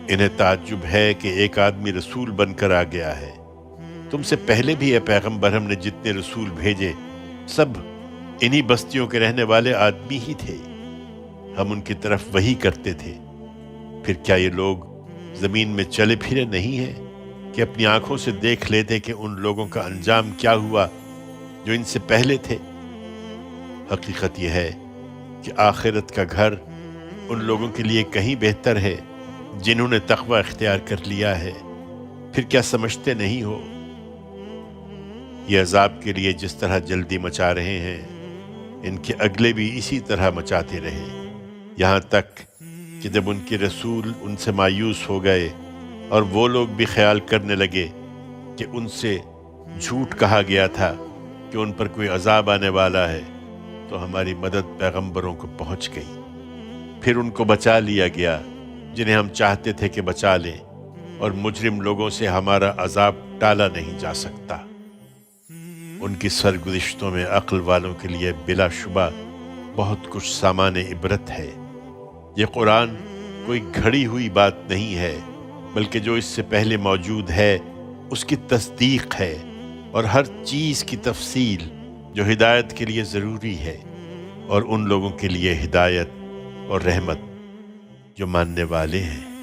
انہیں تعجب ہے کہ ایک آدمی رسول بن کر آ گیا ہے۔ تم سے پہلے بھی اے پیغمبر ہم نے جتنے رسول بھیجے سب انہی بستیوں کے رہنے والے آدمی ہی تھے۔ ہم ان کی طرف وحی کرتے تھے۔ پھر کیا یہ لوگ زمین میں چلے پھرے نہیں ہیں کہ اپنی آنکھوں سے دیکھ لیتے کہ ان لوگوں کا انجام کیا ہوا جو ان سے پہلے تھے؟ حقیقت یہ ہے کہ آخرت کا گھر ان لوگوں کے لیے کہیں بہتر ہے جنہوں نے تقوی اختیار کر لیا ہے۔ پھر کیا سمجھتے نہیں ہو؟ یہ عذاب کے لیے جس طرح جلدی مچا رہے ہیں ان کے اگلے بھی اسی طرح مچاتے رہے، یہاں تک کہ جب ان کے رسول ان سے مایوس ہو گئے اور وہ لوگ بھی خیال کرنے لگے کہ ان سے جھوٹ کہا گیا تھا کہ ان پر کوئی عذاب آنے والا ہے، تو ہماری مدد پیغمبروں کو پہنچ گئی۔ پھر ان کو بچا لیا گیا جنہیں ہم چاہتے تھے کہ بچا لیں، اور مجرم لوگوں سے ہمارا عذاب ٹالا نہیں جا سکتا۔ ان کی سرگزشتوں میں عقل والوں کے لیے بلا شبہ بہت کچھ سامان عبرت ہے۔ یہ قرآن کوئی گھڑی ہوئی بات نہیں ہے، بلکہ جو اس سے پہلے موجود ہے اس کی تصدیق ہے، اور ہر چیز کی تفصیل جو ہدایت کے لیے ضروری ہے، اور ان لوگوں کے لیے ہدایت اور رحمت جو ماننے والے ہیں۔